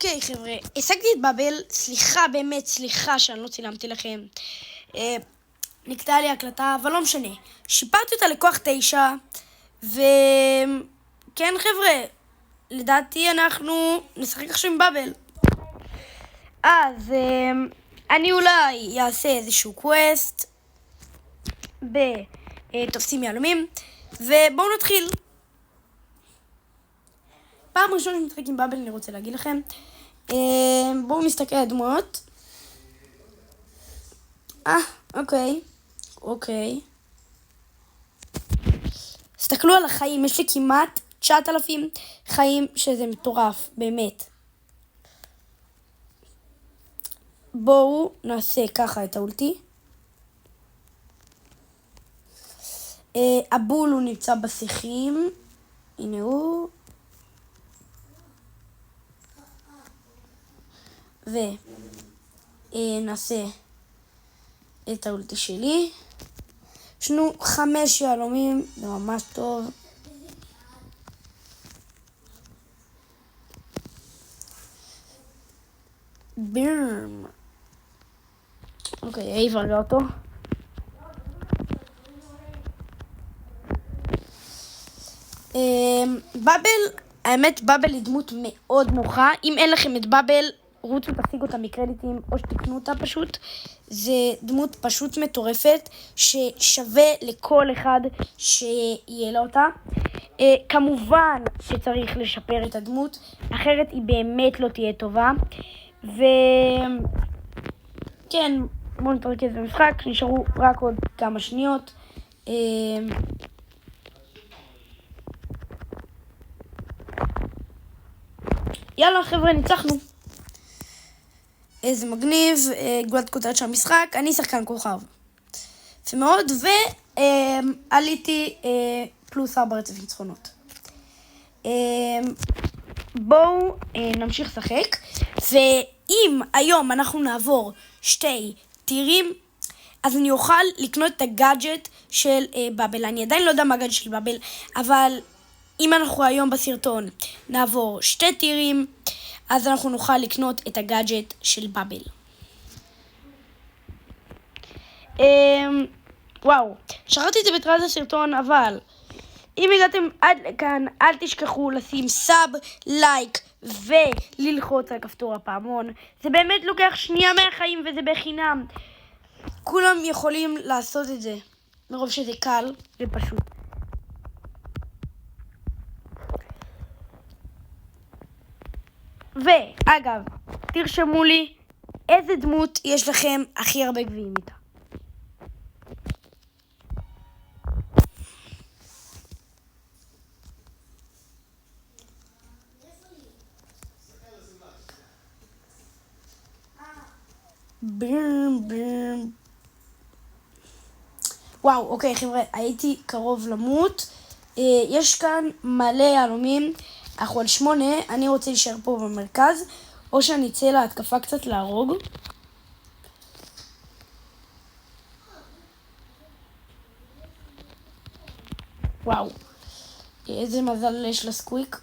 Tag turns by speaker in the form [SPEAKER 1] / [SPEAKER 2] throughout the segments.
[SPEAKER 1] אוקיי חבר'ה, השגתי את באבל, סליחה באמת, סליחה שאני לא צילמתי לכם. נקטעה לי הקלטה, אבל לא משנה. שיפרתי אותה לכוח 9, וכן חבר'ה, לדעתי אנחנו נשחק עכשיו עם באבל. אז אני אולי אעשה איזשהו קווסט בתופסים יהלומים, ובואו נתחיל. פעם ראשונה שאני משחק עם באבל אני רוצה להגיד לכם. בואו נסתכל על הדמויות. אוקיי. תסתכלו על החיים, יש לי כמעט 9,000 חיים, שזה מטורף, באמת. בואו נעשה ככה את האולטי. הבול הוא נמצא בשיחים. הנה הוא. ונעשה את האולטי שלי. יש לנו 5 יהלומים, זה ממש טוב. בירם. אוקיי, העיבר לא אותו. באבל, האמת באבל היא דמות מאוד נוחה. אם אין לכם את באבל, רוצו תשיגו אותה מקרדיטים או שתקנו אותה פשוט. זה דמות פשוט מטורפת ששווה לכל אחד שיהיה לה אותה. כמובן שצריך לשפר את הדמות, אחרת היא באמת לא תהיה טובה. וכן, בואו נתרכז במשחק, נשארו רק עוד כמה שניות. יאללה חבר'ה, ניצחנו. איזה מגניב, גולת כותרת של המשחק, אני שחקן כוכב. יפה מאוד, ועליתי פלוס 4 רצף ניצחונות. בואו נמשיך לשחק, ואם היום אנחנו נעבור 2 טירים, אז אני אוכל לקנות את הגאדג'ט של באבל. אני עדיין לא יודע מה הגאדג'ט של באבל, אבל אם אנחנו היום בסרטון נעבור 2 טירים, אז אנחנו נוכל לקנות את הגאדג'ט של באבל. וואו, שכחתי את זה בתחילת הסרטון, אבל אם הגעתם עד לכאן, אל תשכחו לשים סאב, לייק וללחוץ על כפתור הפעמון. זה באמת לוקח שנייה מהחיים וזה בחינם. כולם יכולים לעשות את זה, מרוב שזה קל ופשוט. ואגב, תרשמו לי איזה דמות יש לכם הכי הרבה גביעים איתה. בום. וואו, אוקיי חבר'ה, הייתי קרוב למות. יש כאן מלא יהלומים. אנחנו על 8, אני רוצה להישאר פה במרכז, או שאני אצא להתקפה קצת להרוג. וואו, איזה מזל יש לסקוויק.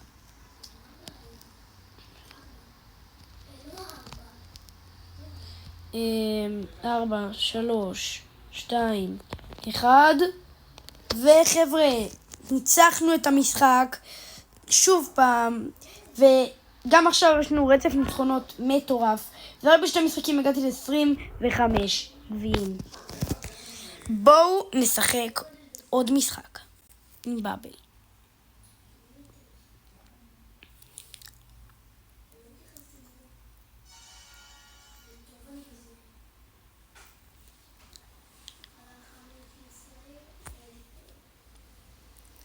[SPEAKER 1] ארבע, 3, 2, 1, וחבר'ה, ניצחנו את המשחק שוב פעם, וגם עכשיו יש לנו רצף ניצחונות מטורף. ורק ב2 משחקים הגעתי ל-25 גביעים. בואו נשחק עוד משחק עם באבל.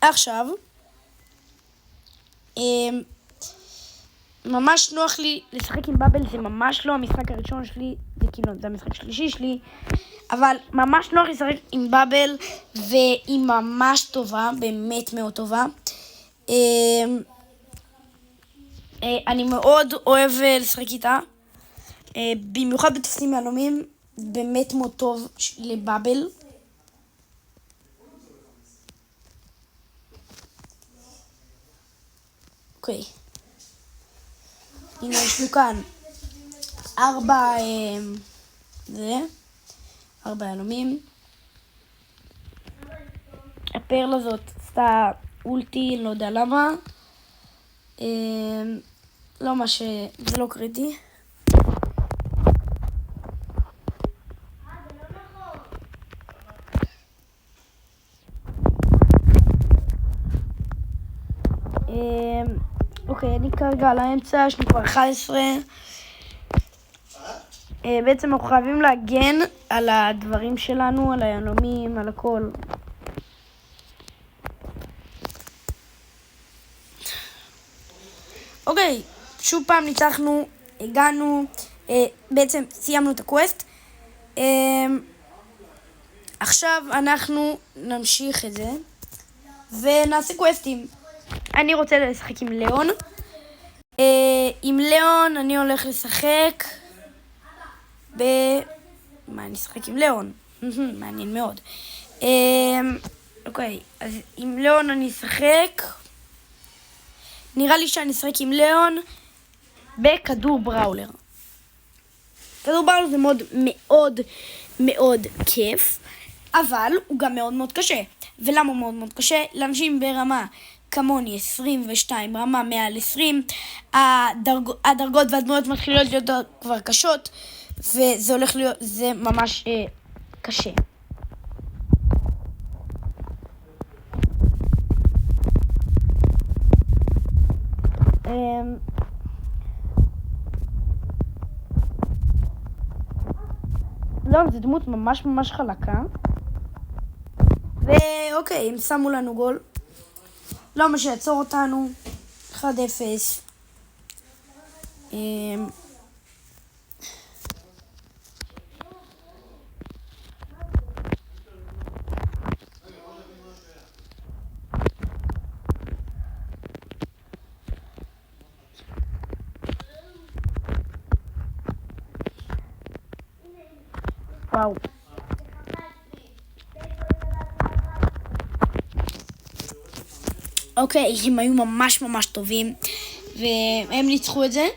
[SPEAKER 1] עכשיו, ממש נוח לי לשחק עם באבל, זה ממש לא המשחק הראשון שלי, זה כאילו, זה המשחק השלישי שלי, אבל ממש נוח לי לשחק עם באבל, והיא ממש טובה, באמת מאוד טובה. אני מאוד אוהב לשחק איתה, במיוחד בתופסים יהלומים, באמת מאוד טוב לבאבל. אוקיי. הנה יש לי כאן 4 יהלומים. הפרל הזאת עשתה אולטי, לא יודע למה. זה לא קריטי. אוקיי, אני כרגע על האמצע, יש לי כבר 11. בעצם אנחנו חייבים להגן על הדברים שלנו, על היהלומים, על הכל. אוקיי, שוב פעם ניצחנו, הגענו, בעצם סיימנו את הקווסט. עכשיו אנחנו נמשיך את זה ונעשה קווסטים. אני רוצה לשחק עם ליאון. עם ליאון אני הולך לשחק מה אני אשחק עם ליאון? מעניין מאוד. אוקיי, אז עם ליאון אני אשחק. נראה לי שאני אשחק עם ליאון בכדור בראולר. כדור בראולר זה מוד מאוד מאוד כיף, אבל הוא גם מאוד מאוד קשה. ולמה הוא מאוד מאוד קשה? לאנשים ברמה כמוני 22, רמה מעל 20, הדרגות והדמויות מתחילות להיות כבר קשות, וזה הולך להיות, זה ממש קשה. לא, זו דמות ממש ממש חלקה. ואוקיי, הם שמו לנו גול. לא מה שיעצור אותנו. 1-0. וואו. אוקיי, הם היו ממש ממש טובים, והם ניצחו את זה,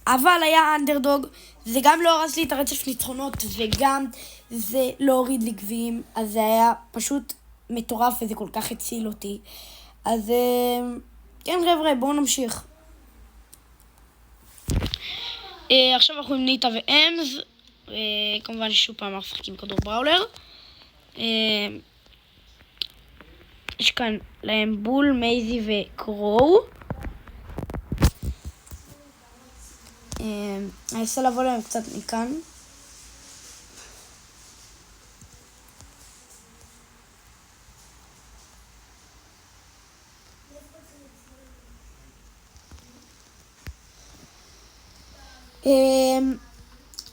[SPEAKER 1] אבל היה אנדרדוג, זה גם לא הרס לי את הרצף ניצחונות, וגם זה לא הוריד לי גביעים, אז זה היה פשוט מטורף, וזה כל כך הציל אותי. אז כן חבר'ה, בואו נמשיך. עכשיו אנחנו עם ניטה ואמס, כמובן ששוב פעם אנחנו משחקים כדור בראולר. יש כאן להם בול, מייזי וקרו. אני אנסה לבוא להם קצת מכאן.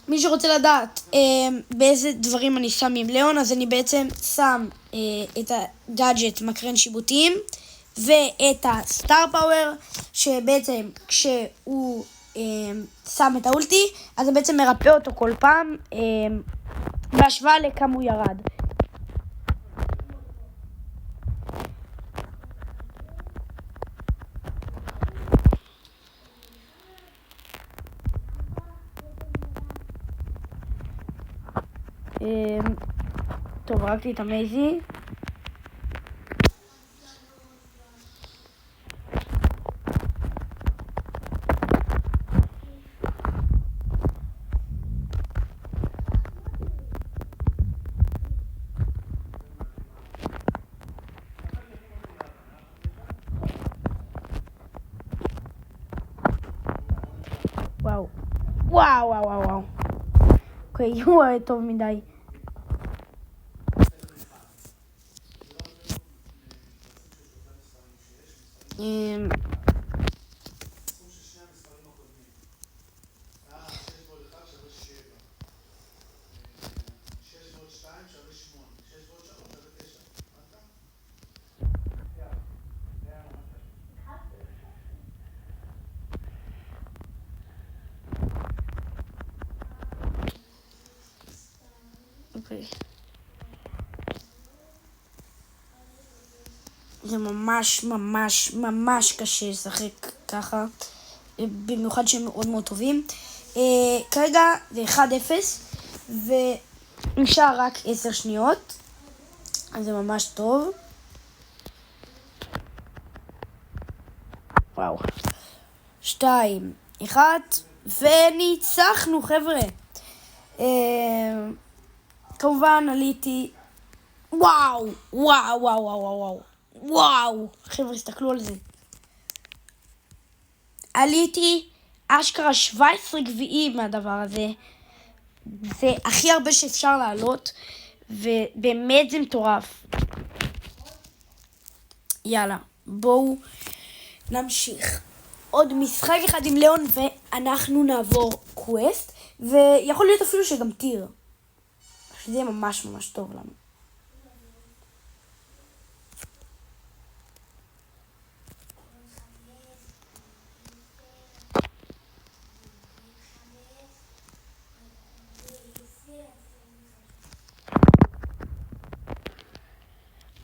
[SPEAKER 1] מי שרוצה לדעת באיזה דברים אני שם עם ליאון, אז אני בעצם שם את הגאדג'ט מקרן שיבוטים ואת הסטאר פאוור, שבעצם כשהוא שם את האולטי, אז זה בעצם מרפא אותו כל פעם בהשוואה לכמה הוא ירד. טוב, רק לי את המייזי. וואו. וואו, וואו, וואו, וואו. אוקיי, הוא היה טוב מדי. אוקיי. זה ממש ממש ממש קשה לשחק ככה, במיוחד שהם מאוד מאוד טובים. כרגע זה 1-0, ונשאר רק 10 שניות, אז זה ממש טוב. וואו. 2, 1, וניצחנו, חבר'ה. כמובן עליתי, וואו, וואו, וואו, וואו, וואו, וואו, חבר'ה, הסתכלו על זה. עליתי אשכרה 17 גביעים מהדבר הזה. זה הכי הרבה שאפשר לעלות, ובאמת זה מטורף. יאללה, בואו נמשיך. עוד משחק אחד עם ליאון, ואנחנו נעבור קווסט, ויכול להיות אפילו שגם טיר. שזה יהיה ממש ממש טוב לנו.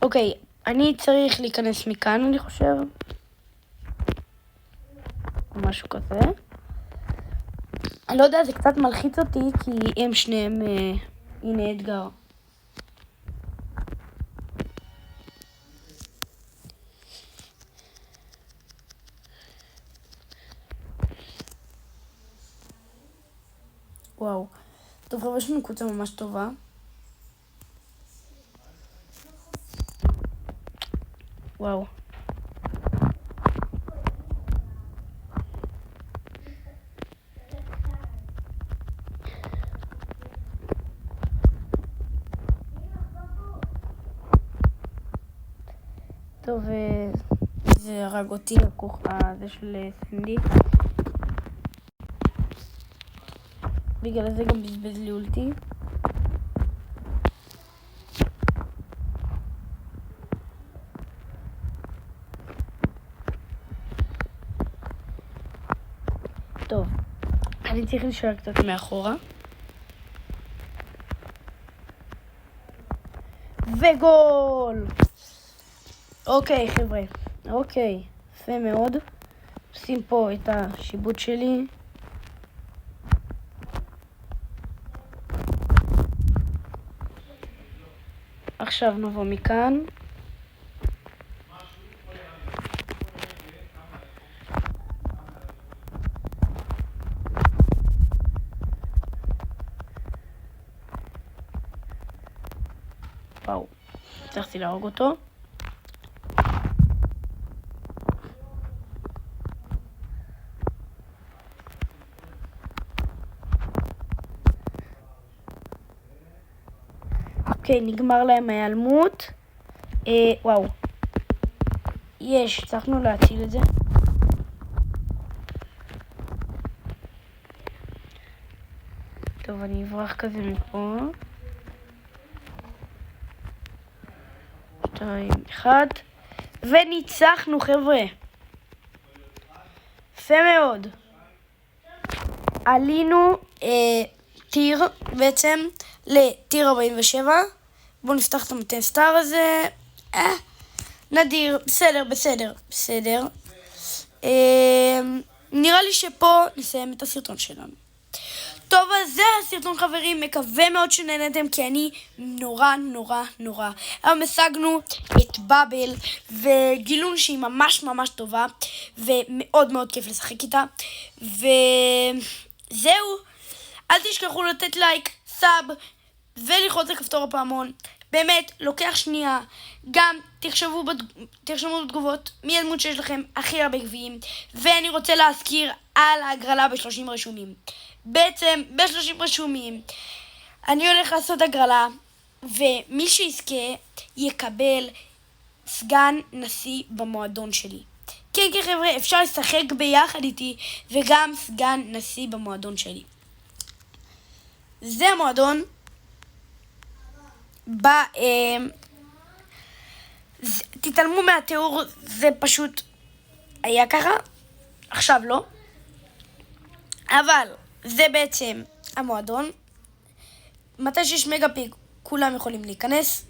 [SPEAKER 1] אוקיי, אני צריך להיכנס מכאן, אני חושב. משהו כזה. אני לא יודע, זה קצת מלחיץ אותי, כי הם שניהם, הנה אתגר. וואו. טוב, חבר'ה, יש לנו קבוצה ממש טובה. וואו. טוב, זה הרג אותי לכוך הזה של סנדי. בגלל זה גם בזבז לי אולטי. טוב, אני צריך להישאר קצת מאחורה. וגול! אוקיי, חבר'ה. אוקיי, יפה מאוד. עושים פה את השיבוט שלי. עכשיו נבוא מכאן. וואו, הצלחתי להרוג אותו. אוקיי, נגמר להם ההיעלמות. וואו. הצלחנו להציל את זה. טוב, אני אברח כזה מפה. 2, 1. וניצחנו, חבר'ה. יפה מאוד. עלינו טיר בעצם לטיר 47. בואו נפתח את המטה סטאר הזה. נדיר, בסדר. נראה לי שפה נסיים את הסרטון שלנו. טוב, אז זה הסרטון, חברים. מקווה מאוד שנהנתם, כי אני נורא. היום השגנו את באבל, וגילון שהיא ממש טובה, ומאוד מאוד כיף לשחק איתה. וזהו. אל תשכחו לתת לייק, סאב, וללחוץ לכפתור הפעמון. באמת, לוקח שנייה. גם תרשמו בתגובות מי הדמות שיש לכם הכי הרבה גביעים. ואני רוצה להזכיר על ההגרלה ב30 רשומים. בעצם, ב30 רשומים אני הולך לעשות הגרלה, ומי שיזכה יקבל סגן נשיא במועדון שלי. כן, חבר'ה, אפשר לשחק ביחד איתי, וגם סגן נשיא במועדון שלי. זה המועדון. תתעלמו מהתיאור, זה פשוט היה ככה, עכשיו לא. אבל זה בעצם המועדון. מתי שיש מגה-פיק כולם יכולים להיכנס,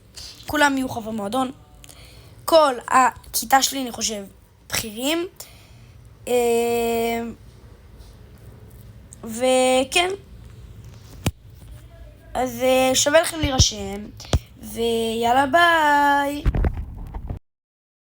[SPEAKER 1] כולם יהיו חברי מועדון. כל הכיתה שלי, אני חושב, בכירים. וכן, אז שווה לכם להירשם, ויאללה ביי.